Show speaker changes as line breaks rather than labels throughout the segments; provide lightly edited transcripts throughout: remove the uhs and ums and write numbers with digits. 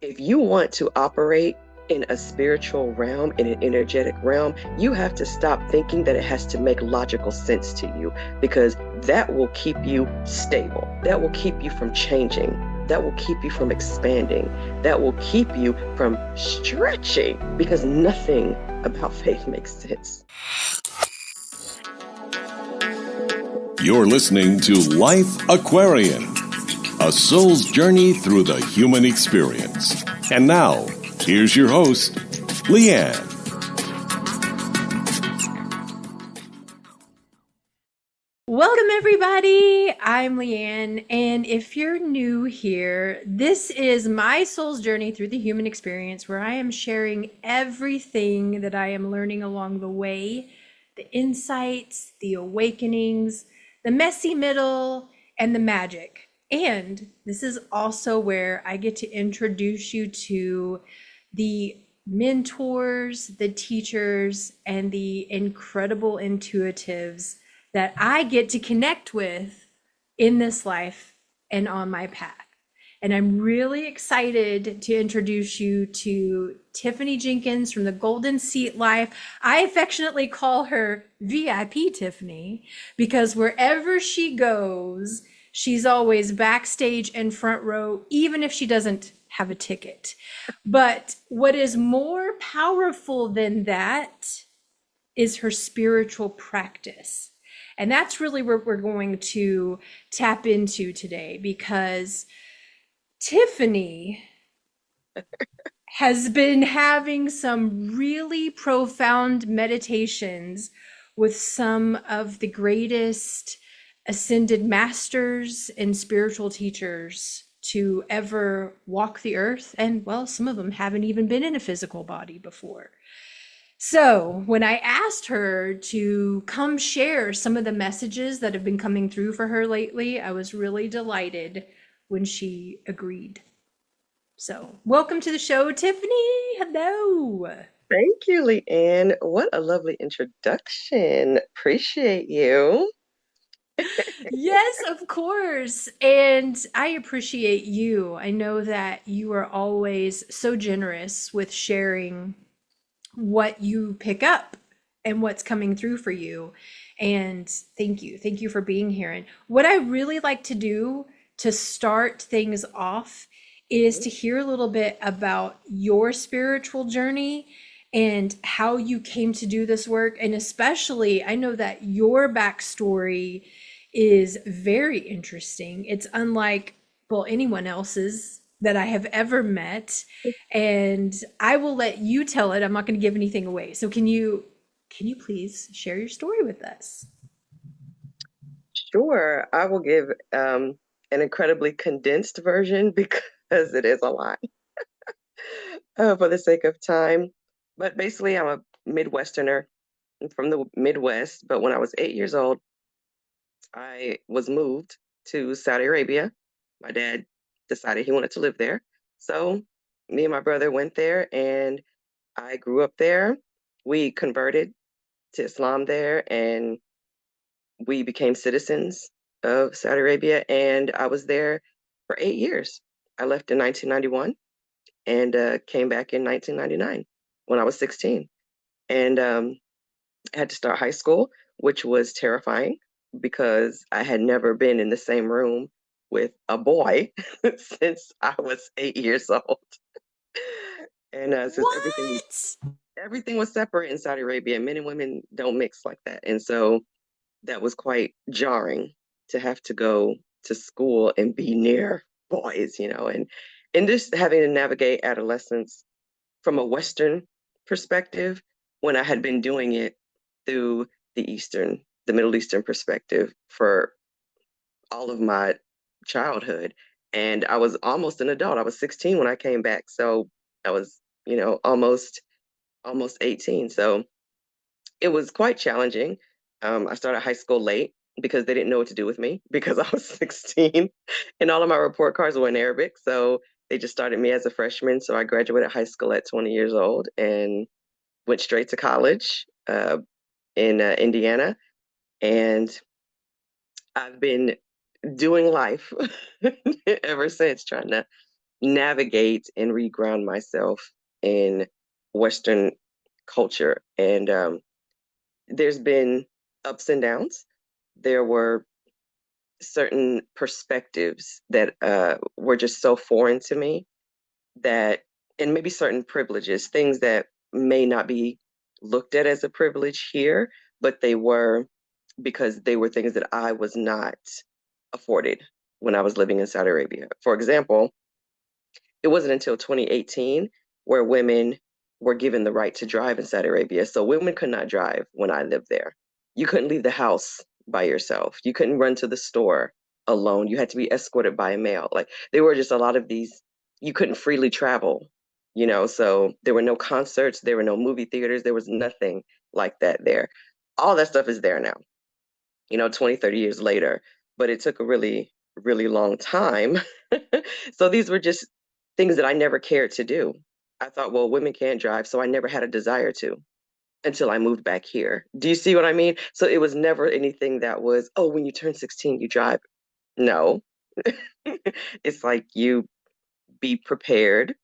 If you want to operate in a spiritual realm, in an energetic realm, you have to stop thinking that it has to make logical sense to you because that will keep you stable. That will keep you from changing. That will keep you from expanding. That will keep you from stretching because nothing about faith makes sense.
You're listening to Life Aquarian, a soul's journey through the human experience. And now, here's your host, Leanne.
Welcome, everybody. I'm Leanne, and if you're new here, this is my soul's journey through the human experience where I am sharing everything that I am learning along the way, the insights, the awakenings, the messy middle, and the magic. And this is also where I get to introduce you to the mentors, the teachers, and the incredible intuitives that I get to connect with in this life and on my path. And I'm really excited to introduce you to Tiffany Jenkins from the Golden Seat Life. I affectionately call her VIP Tiffany because wherever she goes, she's always backstage and front row, even if she doesn't have a ticket. But what is more powerful than that is her spiritual practice. And that's really what we're going to tap into today because Tiffany has been having some really profound meditations with some of the greatest ascended masters and spiritual teachers to ever walk the earth. And well, some of them haven't even been in a physical body before. So when I asked her to come share some of the messages that have been coming through for her lately, I was really delighted when she agreed. So welcome to the show, Tiffany. Hello.
Thank you, Leanne. What a lovely introduction. Appreciate you.
Yes, of course. And I appreciate you. I know that you are always so generous with sharing what you pick up and what's coming through for you. And thank you. Thank you for being here. And what I really like to do to start things off is to hear a little bit about your spiritual journey and how you came to do this work. And especially, I know that your backstory is very interesting. It's unlike, well, anyone else's that I have ever met. And I will let you tell it. I'm not going to give anything away. So can you please share your story with us?
Sure, I will give an incredibly condensed version because it is a lot for the sake of time. But basically, I'm a Midwesterner. I'm from the Midwest. But when I was 8 years old, I was moved to Saudi Arabia. My dad decided he wanted to live there. So me and my brother went there, and I grew up there. We converted to Islam there, and we became citizens of Saudi Arabia, and I was there for 8 years. I left in 1991 and came back in 1999 when I was 16. And I had to start high school, which was terrifying because I had never been in the same room with a boy since I was 8 years old. And since
What?
everything was separate in Saudi Arabia, men and women don't mix like that. And so that was quite jarring to have to go to school and be near boys, and just having to navigate adolescence from a Western perspective when I had been doing it through the Middle Eastern perspective for all of my childhood. And I was almost an adult. I was 16 when I came back. So I was, almost 18. So it was quite challenging. I started high school late because they didn't know what to do with me because I was 16 and all of my report cards were in Arabic. So they just started me as a freshman. So I graduated high school at 20 years old and went straight to college in Indiana. And I've been doing life ever since, trying to navigate and reground myself in Western culture. And there's been ups and downs. There were certain perspectives that were just so foreign to me that, and maybe certain privileges, things that may not be looked at as a privilege here, but they were because they were things that I was not afforded when I was living in Saudi Arabia. For example, it wasn't until 2018 where women were given the right to drive in Saudi Arabia. So women could not drive when I lived there. You couldn't leave the house by yourself. You couldn't run to the store alone. You had to be escorted by a male. Like there were just a lot of these, you couldn't freely travel, so there were no concerts, there were no movie theaters, there was nothing like that there. All that stuff is there now, 20, 30 years later, but it took a really, really long time. So these were just things that I never cared to do. I thought, well, women can't drive, so I never had a desire to until I moved back here. Do you see what I mean? So it was never anything that was, oh, when you turn 16, you drive. No. It's like you be prepared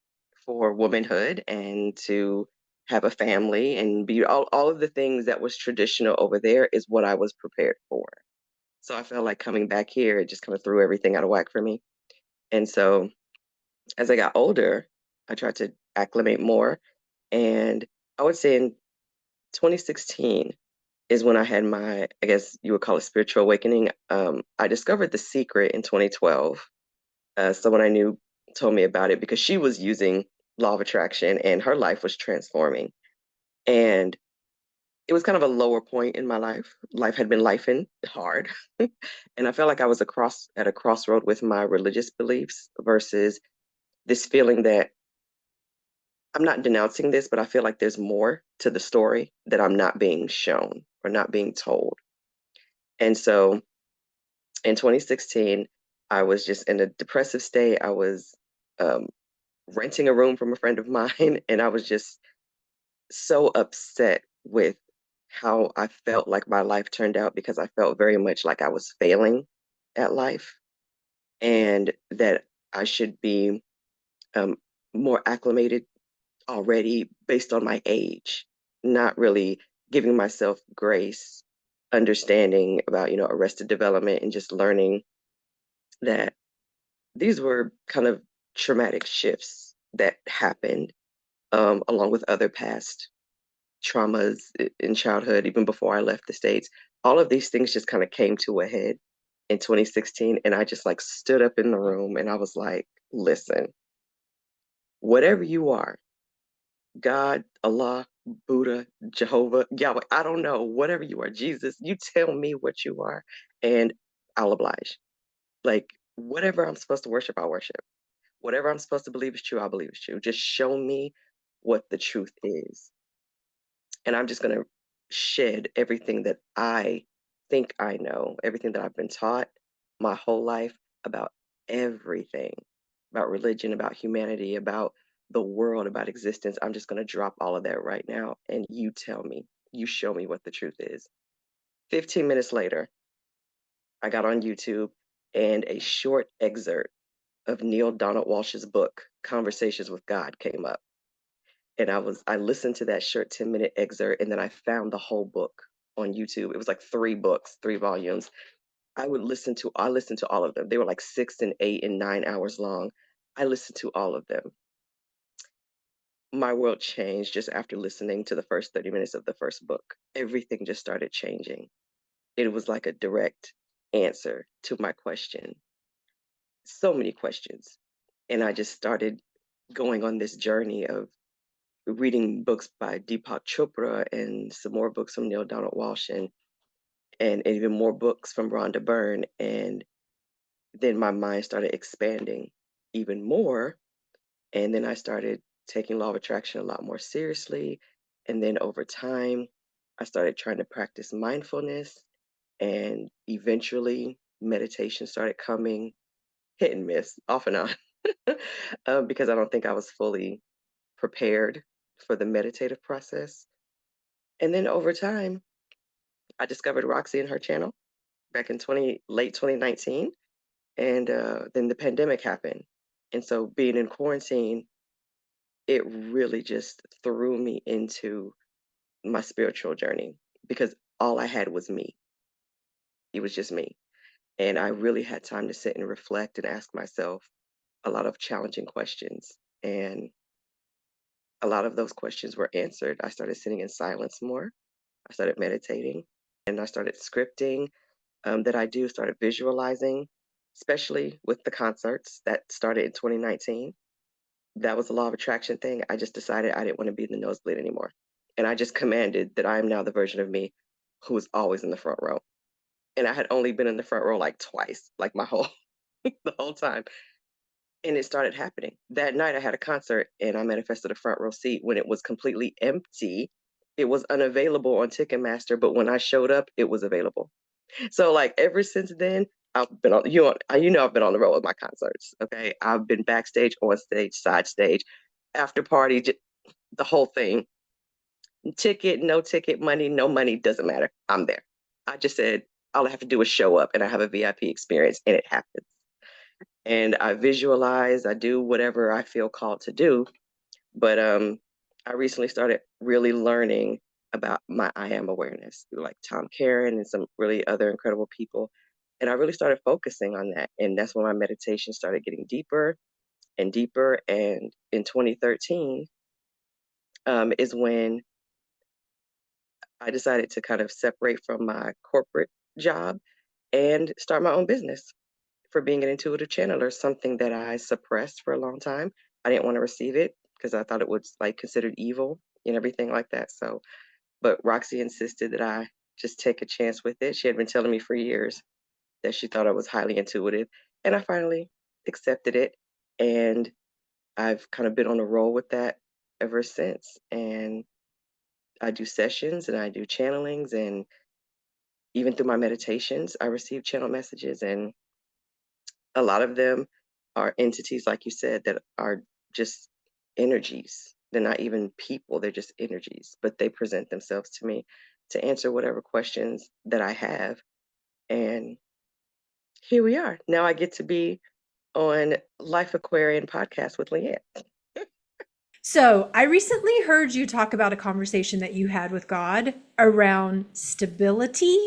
for womanhood and to have a family and be all of the things that was traditional over there is what I was prepared for. So I felt like coming back here, it just kind of threw everything out of whack for me. And so as I got older, I tried to acclimate more. And I would say in 2016 is when I had my, I guess you would call it spiritual awakening. I discovered The Secret in 2012. Someone I knew told me about it because she was using law of attraction and her life was transforming. And it was kind of a lower point in my life. Life had been lifing hard. And I felt like I was at a crossroad with my religious beliefs versus this feeling that I'm not denouncing this, but I feel like there's more to the story that I'm not being shown or not being told. And so in 2016, I was just in a depressive state. I was um, renting a room from a friend of mine, and I was just so upset with how I felt like my life turned out because I felt very much like I was failing at life and that I should be um, more acclimated already based on my age, not really giving myself grace, understanding about, arrested development and just learning that these were kind of traumatic shifts that happened along with other past traumas in childhood, even before I left the States. All of these things just kind of came to a head in 2016. And I just like stood up in the room and I was like, listen, whatever you are, God, Allah, Buddha, Jehovah, Yahweh, I don't know, whatever you are, Jesus, you tell me what you are and I'll oblige. Like, whatever I'm supposed to worship, I'll worship. Whatever I'm supposed to believe is true, I'll believe is true. Just show me what the truth is. And I'm just going to shed everything that I think I know, everything that I've been taught my whole life about everything, about religion, about humanity, about the world, about existence. I'm just going to drop all of that right now. And you tell me, you show me what the truth is. 15 minutes later, I got on YouTube and a short excerpt of Neil Donald Walsh's book, Conversations with God, came up. And I listened to that short 10-minute excerpt and then I found the whole book on YouTube. It was like 3 books, 3 volumes. I listened to all of them. They were like 6 and 8 and 9 hours long. I listened to all of them. My world changed just after listening to the first 30 minutes of the first book. Everything just started changing. It was like a direct answer to my question. So many questions. And I just started going on this journey of reading books by Deepak Chopra and some more books from Neil Donald Walsh and even more books from Rhonda Byrne. And then my mind started expanding even more. And then I started taking law of attraction a lot more seriously. And then over time, I started trying to practice mindfulness. And eventually, meditation started coming, hit and miss, off and on, because I don't think I was fully prepared for the meditative process. And then over time, I discovered Roxy and her channel back in late 2019. And then the pandemic happened And so being in quarantine, it really just threw me into my spiritual journey because all I had was me. It was just me. And I really had time to sit and reflect and ask myself a lot of challenging questions. And a lot of those questions were answered. I started sitting in silence more. I started meditating and I started scripting that I do, started visualizing, especially with the concerts that started in 2019. That was the law of attraction thing. I just decided I didn't want to be in the nosebleed anymore. And I just commanded that I am now the version of me who was always in the front row. And I had only been in the front row like twice, like my whole the whole time. And it started happening. That night I had a concert and I manifested a front row seat when it was completely empty. It was unavailable on Ticketmaster, but when I showed up, it was available. So like ever since then, I've been on you know I've been on the road with my concerts. Okay, I've been backstage, on stage, side stage, after party, the whole thing. Ticket, no ticket, money, no money, doesn't matter. I'm there. I just said all I have to do is show up, and I have a VIP experience, and it happens. And I visualize, I do whatever I feel called to do. But I recently started really learning about my I am awareness through like Tom Karen and some really other incredible people. And I really started focusing on that. And that's when my meditation started getting deeper and deeper. And in 2013 is when I decided to kind of separate from my corporate job and start my own business for being an intuitive channeler, something that I suppressed for a long time. I didn't want to receive it because I thought it was like considered evil and everything like that. So, but Roxy insisted that I just take a chance with it. She had been telling me for years that she thought I was highly intuitive, and I finally accepted it. And I've kind of been on a roll with that ever since. And I do sessions and I do channelings, and even through my meditations, I receive channel messages, and a lot of them are entities, like you said, that are just energies. They're not even people, they're just energies, but they present themselves to me to answer whatever questions that I have. And here we are. Now I get to be on Life Aquarian podcast with Leanne.
So, I recently heard you talk about a conversation that you had with God around stability.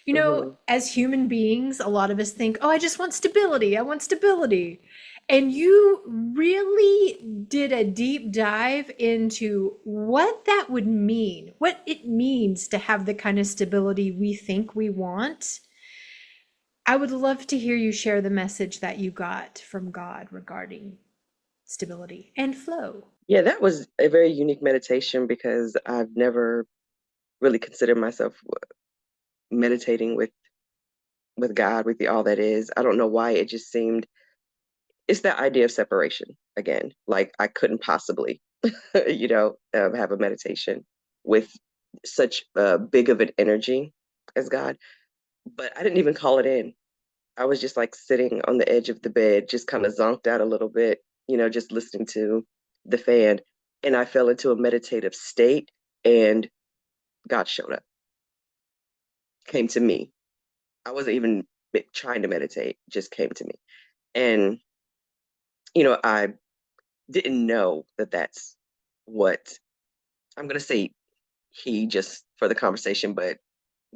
You know,
Hmm.
as human beings, a lot of us think, oh, I just want stability. I want stability. And you really did a deep dive into what that would mean, what it means to have the kind of stability we think we want. I would love to hear you share the message that you got from God regarding stability and flow.
Yeah, that was a very unique meditation because I've never really considered myself meditating with God, with the all that is. I don't know why it just seemed it's that idea of separation again. Like I couldn't possibly, have a meditation with such big of an energy as God. But I didn't even call it in. I was just like sitting on the edge of the bed, just kind of zonked out a little bit, just listening to the fan. And I fell into a meditative state, and God showed up, came to me. I wasn't even trying to meditate, just came to me. And, I didn't know that that's what I'm going to say he just for the conversation, but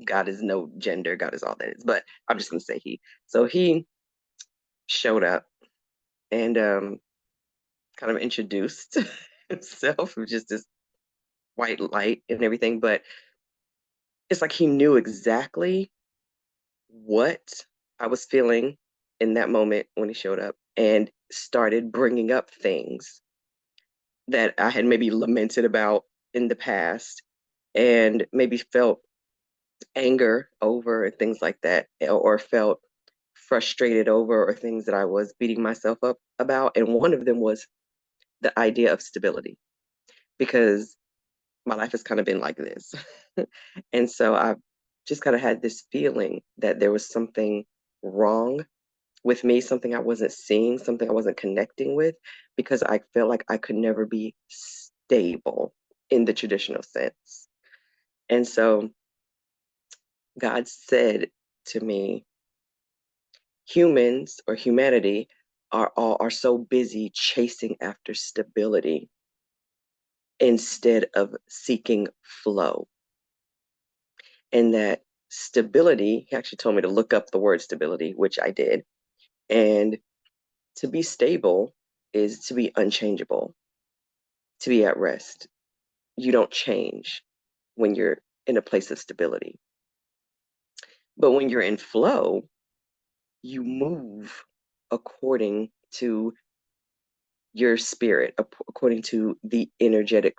God is no gender. God is all that is. But I'm just going to say he. So he showed up and kind of introduced himself with just this white light and everything. But it's like he knew exactly what I was feeling in that moment when he showed up and started bringing up things that I had maybe lamented about in the past and maybe felt anger over and things like that, or felt frustrated over, or things that I was beating myself up about. And one of them was the idea of stability because my life has kind of been like this. And so I've just kind of had this feeling that there was something wrong with me, something I wasn't seeing, something I wasn't connecting with, because I felt like I could never be stable in the traditional sense. And so God said to me, humans or humanity are so busy chasing after stability instead of seeking flow. And that stability, he actually told me to look up the word stability, which I did. And to be stable is to be unchangeable, to be at rest. You don't change when you're in a place of stability. But when you're in flow, you move according to your spirit, according to the energetic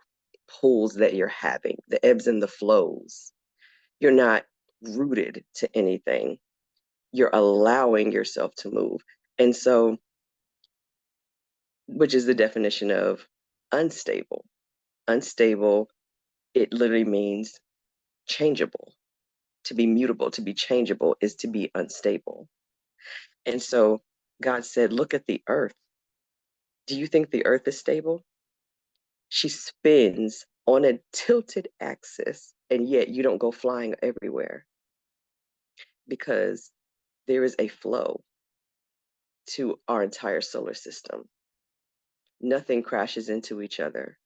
pulls that you're having, the ebbs and the flows. You're not rooted to anything. You're allowing yourself to move. And so, which is the definition of unstable. Unstable, it literally means changeable. To be mutable, to be changeable is to be unstable. And so God said, look at the earth. Do you think the earth is stable? She spins on a tilted axis, and yet you don't go flying everywhere because there is a flow to our entire solar system. Nothing crashes into each other.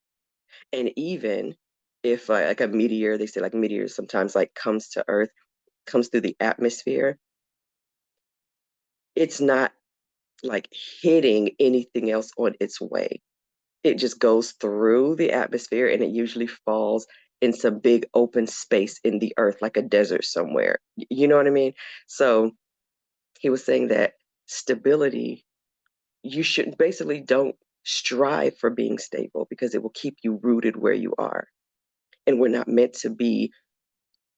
And even if like a meteor, they say like meteors sometimes like comes to Earth, comes through the atmosphere, it's not like hitting anything else on its way. It just goes through the atmosphere and it usually falls in some big open space in the earth, like a desert somewhere. You know what I mean? So he was saying that stability, you should basically don't strive for being stable because it will keep you rooted where you are. And we're not meant to be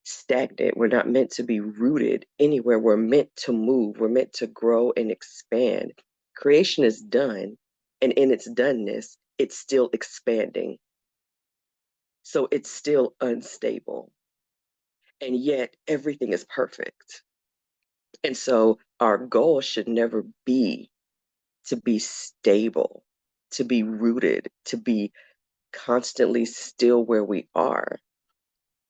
stagnant. We're not meant to be rooted anywhere. We're meant to move. We're meant to grow and expand. Creation is done, and in its doneness, it's still expanding. So it's still unstable. And yet everything is perfect. And so our goal should never be to be stable, to be rooted, to be constantly still where we are.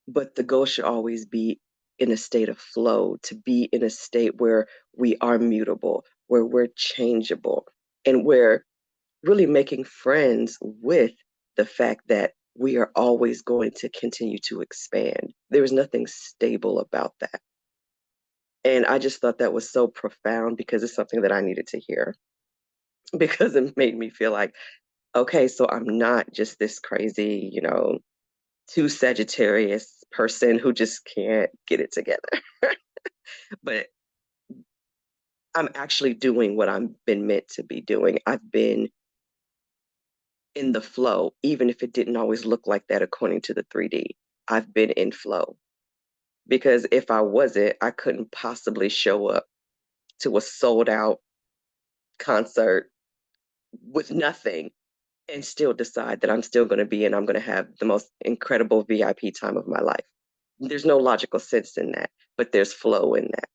But the goal should always be in a state of flow, to be in a state where we are mutable, where we're changeable, and we're really making friends with the fact that we are always going to continue to expand. There is nothing stable about that. And I just thought that was so profound because it's something that I needed to hear because it made me feel like, okay, so I'm not just this crazy, too Sagittarius person who just can't get it together. But I'm actually doing what I've been meant to be doing. I've been in the flow, even if it didn't always look like that according to the 3D. I've been in flow because if I wasn't, I couldn't possibly show up to a sold out concert with nothing and still decide that I'm still going to be and I'm going to have the most incredible VIP time of my life. There's no logical sense in that, but there's flow in that.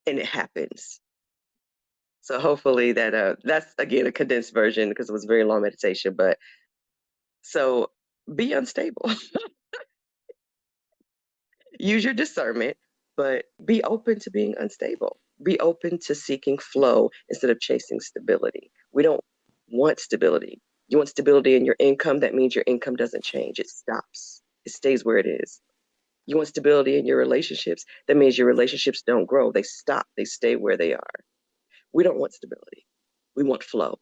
And it happens. So hopefully that's again a condensed version because it was a very long meditation. But so be unstable. Use your discernment, but be open to being unstable. Be open to seeking flow instead of chasing stability. We don't want stability. You want stability in your income, that means your income doesn't change. It stops. It stays where it is. You want stability in your relationships, that means your relationships don't grow. They stop. They stay where they are. We don't want stability. We want flow.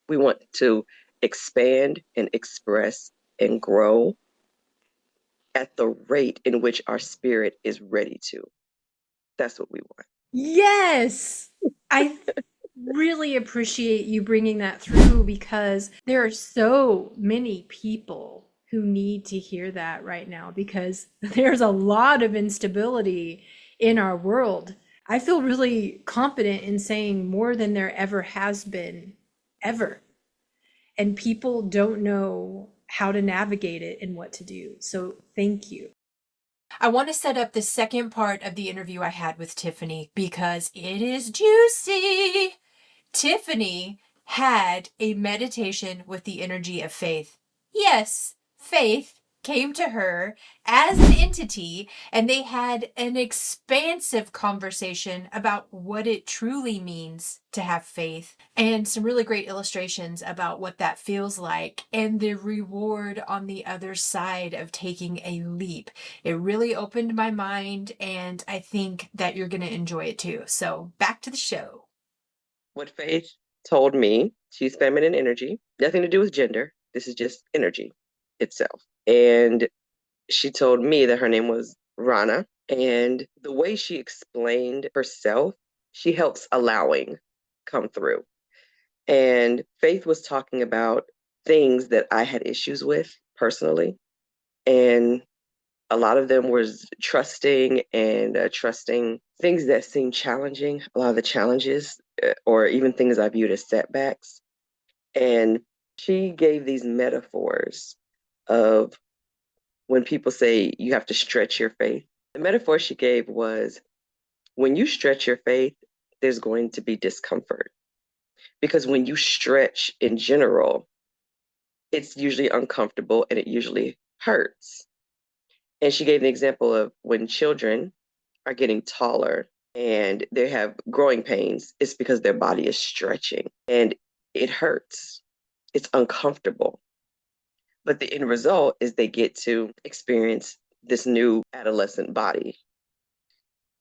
We want to expand and express and grow at the rate in which our spirit is ready to. That's what we want.
Yes. I really appreciate you bringing that through because there are so many people who need to hear that right now because there's a lot of instability in our world. I feel really confident in saying more than there ever has been, ever. And people don't know how to navigate it and what to do. So thank you. I want to set up the second part of the interview I had with Tiffany because it is juicy. Tiffany had a meditation with the energy of faith. Yes, faith came to her as an entity, and they had an expansive conversation about what it truly means to have faith, and some really great illustrations about what that feels like and the reward on the other side of taking a leap. It really opened my mind, and I think that you're going to enjoy it too. So back to the show.
What Faith told me, she's feminine energy, nothing to do with gender. This is just energy itself. And she told me that her name was Rana. And the way she explained herself, she helps allowing come through. And Faith was talking about things that I had issues with personally. And a lot of them was trusting and trusting things that seemed challenging, a lot of the challenges, or even things I viewed as setbacks. And she gave these metaphors of when people say you have to stretch your faith. The metaphor she gave was when you stretch your faith, there's going to be discomfort. Because when you stretch in general, it's usually uncomfortable and it usually hurts. And she gave an example of when children are getting taller and they have growing pains, it's because their body is stretching and it hurts. It's uncomfortable. But the end result is they get to experience this new adolescent body.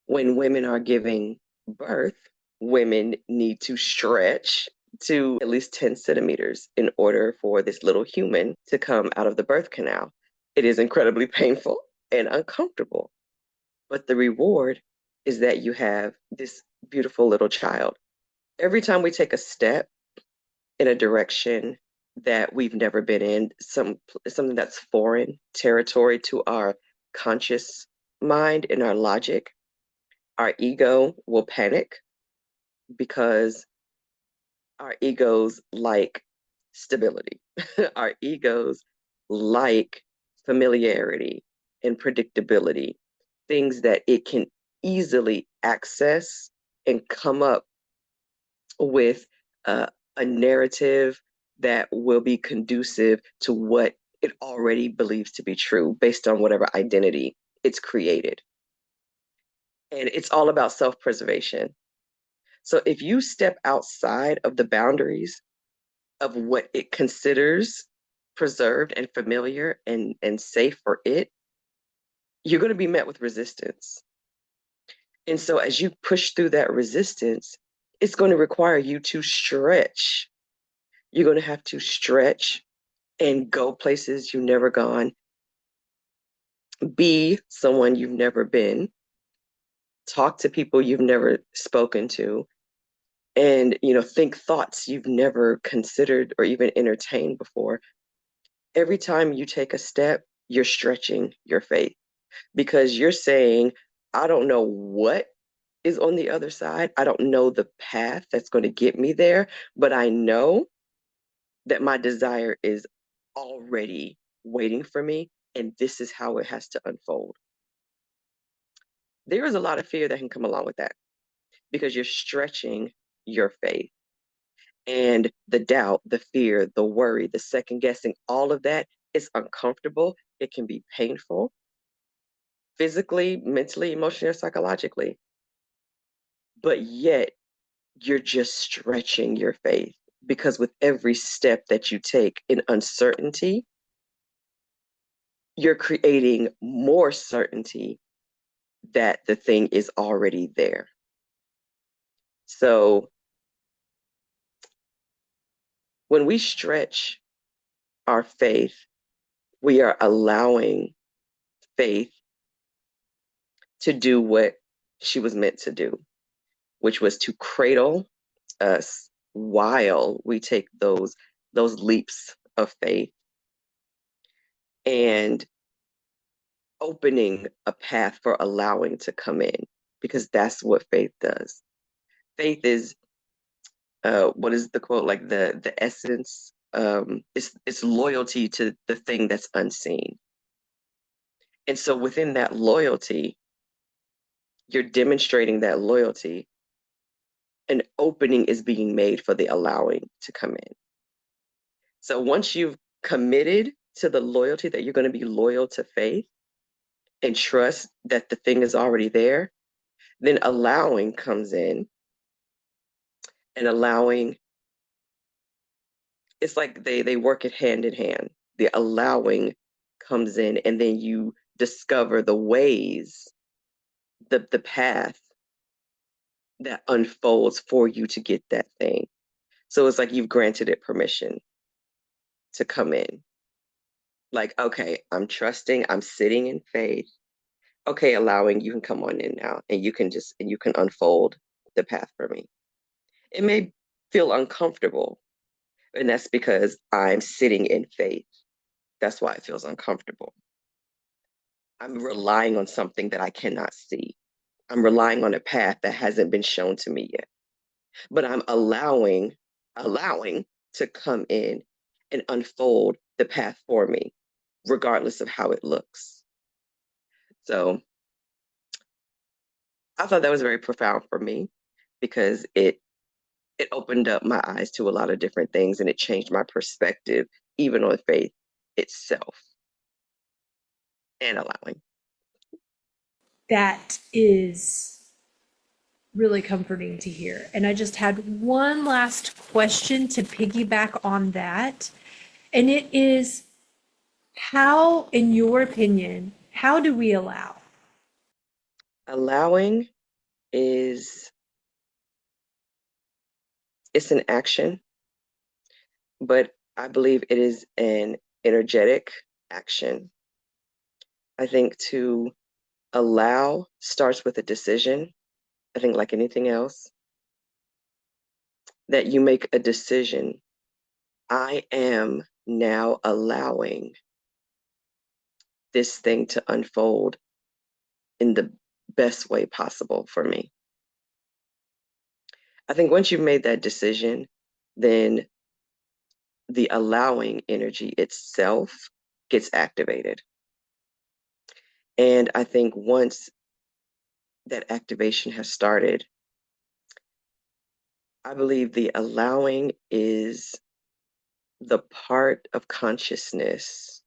When women are giving birth, women need to stretch to at least 10 centimeters in order for this little human to come out of the birth canal. It is incredibly painful and uncomfortable, but the reward is that you have this beautiful little child. Every time we take a step in a direction that we've never been in, something that's foreign territory to our conscious mind and our logic, our ego will panic because our egos like stability. Our egos like familiarity and predictability, things that it can easily access and come up with a narrative that will be conducive to what it already believes to be true based on whatever identity it's created. And it's all about self preservation. So if you step outside of the boundaries of what it considers preserved and familiar and safe for it, you're going to be met with resistance. And so as you push through that resistance, it's going to require you to stretch. You're going to have to stretch and go places you've never gone, be someone you've never been, talk to people you've never spoken to, and think thoughts you've never considered or even entertained before. Every time you take a step, you're stretching your faith because you're saying, I don't know what is on the other side. I don't know the path that's going to get me there, but I know that my desire is already waiting for me, and this is how it has to unfold. There is a lot of fear that can come along with that because you're stretching your faith. And the doubt, the fear, the worry, the second guessing, all of that is uncomfortable. It can be painful, physically, mentally, emotionally, or psychologically. But yet, you're just stretching your faith because with every step that you take in uncertainty, you're creating more certainty that the thing is already there. So when we stretch our faith, we are allowing faith to do what she was meant to do, which was to cradle us while we take those leaps of faith and opening a path for allowing to come in, because that's what faith does. Faith is what is the quote, like the essence, it's loyalty to the thing that's unseen. And so within that loyalty, you're demonstrating that loyalty. An opening is being made for the allowing to come in. So once you've committed to the loyalty that you're going to be loyal to faith and trust that the thing is already there, then allowing comes in, and allowing, it's like they work it hand in hand. The allowing comes in, and then you discover the ways, the path that unfolds for you to get that thing. So it's like you've granted it permission to come in. Like, okay, I'm trusting, I'm sitting in faith. Okay, allowing, you can come on in now, and you can unfold the path for me. It may feel uncomfortable, and that's because I'm sitting in faith. That's why it feels uncomfortable. I'm relying on something that I cannot see. I'm relying on a path that hasn't been shown to me yet. But I'm allowing to come in and unfold the path for me, regardless of how it looks. So I thought that was very profound for me because it opened up my eyes to a lot of different things, and it changed my perspective, even on faith itself, and allowing.
That is really comforting to hear. And I just had one last question to piggyback on that. And it is, how, in your opinion, how do we allow?
Allowing is, it's an action, but I believe it is an energetic action. I think to allow starts with a decision. I think, like anything else, that you make a decision. I am now allowing this thing to unfold in the best way possible for me. I think once you've made that decision, then the allowing energy itself gets activated. And I think once that activation has started, I believe the allowing is the part of consciousness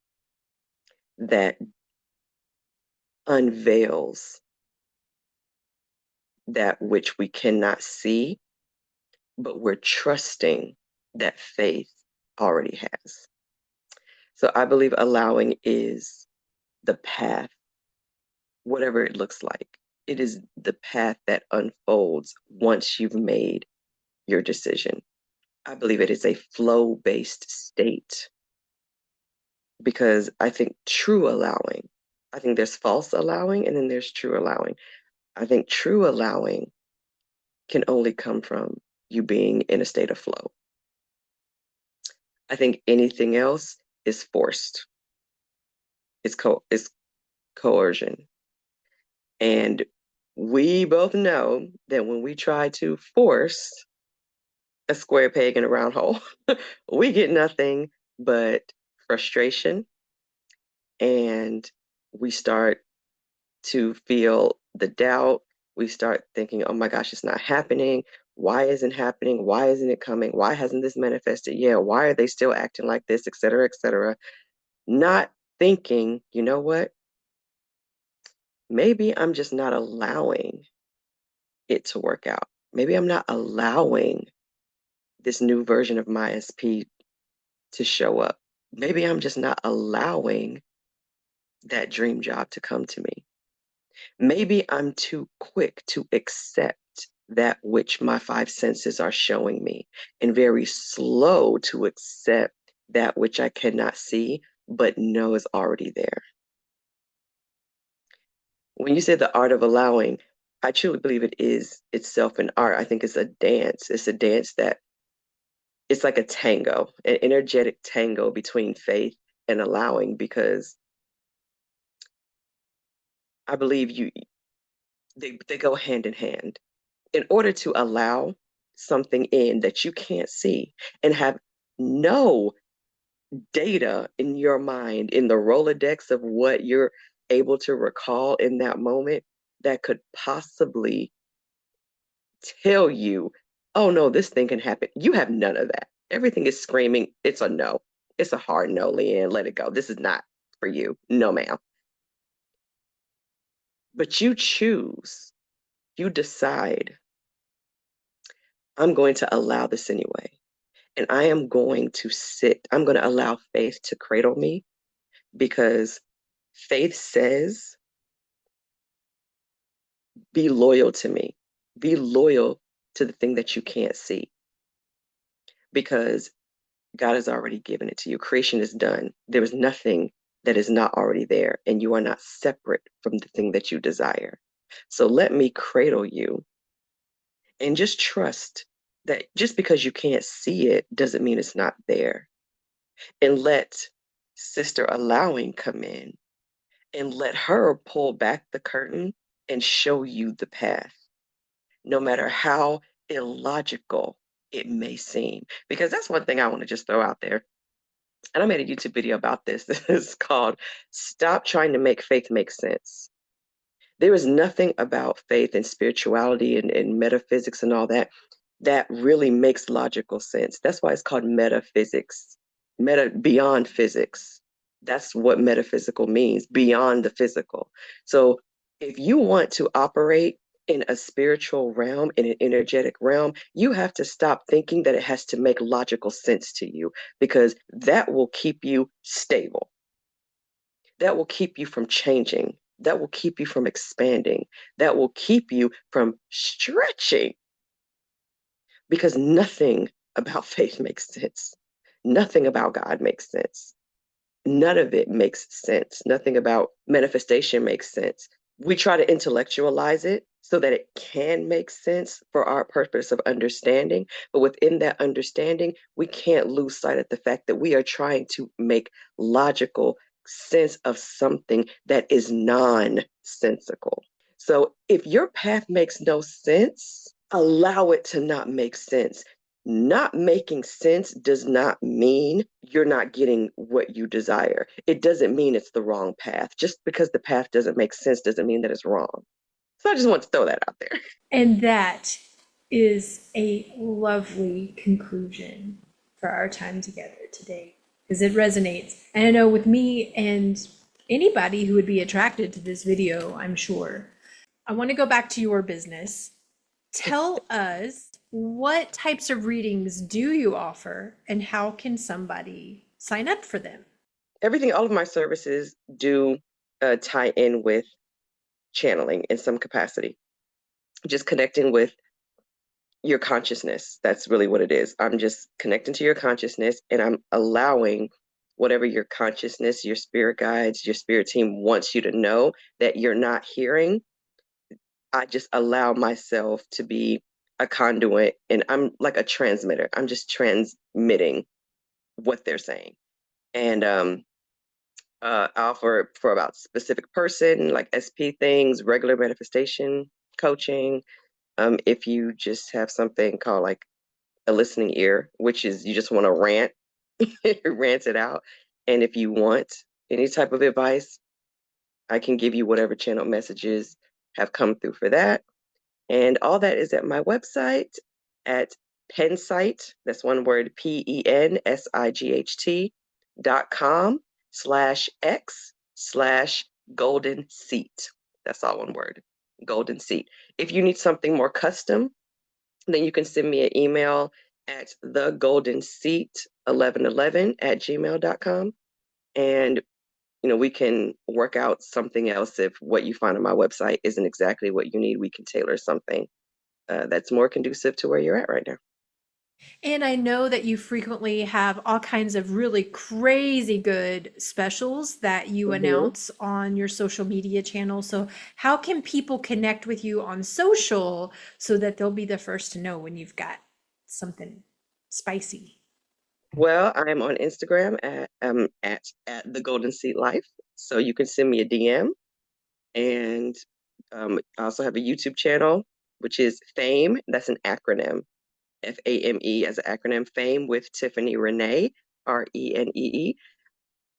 that unveils that which we cannot see, but we're trusting that faith already has. So I believe allowing is the path, whatever it looks like. It is the path that unfolds once you've made your decision. I believe it is a flow-based state because I think true allowing, I think there's false allowing and then there's true allowing. I think true allowing can only come from you being in a state of flow. I think anything else is forced. It's coercion. And we both know that when we try to force a square peg in a round hole, we get nothing but frustration, and we start to feel the doubt. We start thinking, oh my gosh, it's not happening. Why isn't it happening? Why isn't it coming? Why hasn't this manifested yet? Why are they still acting like this, et cetera, et cetera? Not thinking, you know what? Maybe I'm just not allowing it to work out. Maybe I'm not allowing this new version of my SP to show up. Maybe I'm just not allowing that dream job to come to me. Maybe I'm too quick to accept that which my five senses are showing me, and very slow to accept that which I cannot see but know is already there. When you say the art of allowing, I truly believe it is itself an art. I think it's a dance. It's a dance that, it's like a tango, an energetic tango between faith and allowing, because I believe they go hand in hand. In order to allow something in that you can't see and have no data in your mind, in the Rolodex of what you're able to recall in that moment, that could possibly tell you, oh no, this thing can happen. You have none of that. Everything is screaming, it's a no. It's a hard no, Leanne. Let it go. This is not for you. No, ma'am. But you choose, you decide, I'm going to allow this anyway. And I am going to sit, I'm going to allow faith to cradle me because faith says, be loyal to me, be loyal to the thing that you can't see because God has already given it to you. Creation is done. There is nothing that is not already there, and you are not separate from the thing that you desire. So let me cradle you and just trust that just because you can't see it doesn't mean it's not there. And let Sister Allowing come in and let her pull back the curtain and show you the path, no matter how illogical it may seem. Because that's one thing I want to just throw out there. And I made a YouTube video about this. This is called Stop Trying to Make Faith Make Sense. There is nothing about faith and spirituality and metaphysics and all that that really makes logical sense. That's why it's called metaphysics, beyond physics. That's what metaphysical means, beyond the physical. So if you want to operate in a spiritual realm, in an energetic realm, you have to stop thinking that it has to make logical sense to you because that will keep you stable. That will keep you from changing. That will keep you from expanding. That will keep you from stretching because nothing about faith makes sense. Nothing about God makes sense. None of it makes sense. Nothing about manifestation makes sense. We try to intellectualize it so that it can make sense for our purpose of understanding. But within that understanding, we can't lose sight of the fact that we are trying to make logical sense of something that is nonsensical. So if your path makes no sense, allow it to not make sense. Not making sense does not mean you're not getting what you desire. It doesn't mean it's the wrong path. Just because the path doesn't make sense doesn't mean that it's wrong. So I just want to throw that out there.
And that is a lovely conclusion for our time together today because it resonates. And I know with me and anybody who would be attracted to this video, I'm sure. I want to go back to your business. Tell us what types of readings do you offer and how can somebody sign up for them?
Everything, all of my services do tie in with channeling in some capacity, just connecting with your consciousness. That's really what it is. I'm just connecting to your consciousness and I'm allowing whatever your consciousness, your spirit guides, your spirit team wants you to know that you're not hearing. I just allow myself to be a conduit and I'm like a transmitter. I'm just transmitting what they're saying. And I offer for about specific person, like SP things, regular manifestation coaching. If you just have something called like a listening ear, which is you just want to rant, rant it out. And if you want any type of advice, I can give you whatever channel messages have come through for that. And all that is at my website at Pensight, that's one word, PENSIGHT.com/X/golden seat. That's all one word, golden seat. If you need something more custom, then you can send me an email at thegoldenseat1111@gmail.com. And we can work out something else if what you find on my website isn't exactly what you need. We can tailor something that's more conducive to where you're at right now.
And I know that you frequently have all kinds of really crazy good specials that you announce on your social media channel. So, how can people connect with you on social so that they'll be the first to know when you've got something spicy?
Well, I'm on Instagram at the Golden Seat Life, so you can send me a DM, and I also have a YouTube channel, which is Fame. That's an acronym, FAME as an acronym. Fame with Tiffany Renee, RENEE.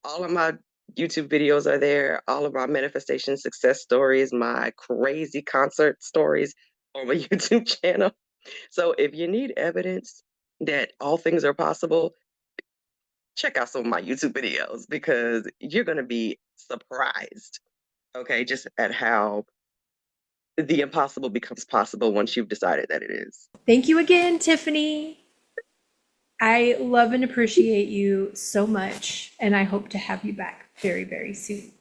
All of my YouTube videos are there. All of my manifestation success stories, my crazy concert stories on my YouTube channel. So if you need evidence that all things are possible, check out some of my YouTube videos because you're going to be surprised, okay, just at how the impossible becomes possible once you've decided that it is.
Thank you again, Tiffany. I love and appreciate you so much, and I hope to have you back very, very soon.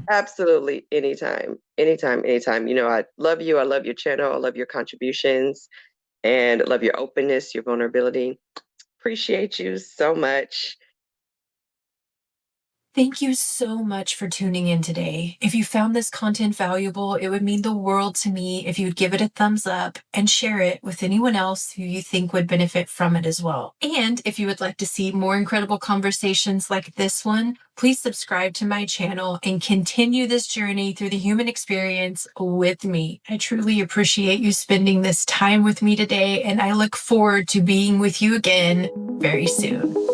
Absolutely. Anytime, anytime, anytime. You know, I love you. I love your channel. I love your contributions and love your openness, your vulnerability. Appreciate you so much.
Thank you so much for tuning in today. If you found this content valuable, it would mean the world to me if you would give it a thumbs up and share it with anyone else who you think would benefit from it as well. And if you would like to see more incredible conversations like this one, please subscribe to my channel and continue this journey through the human experience with me. I truly appreciate you spending this time with me today, and I look forward to being with you again very soon.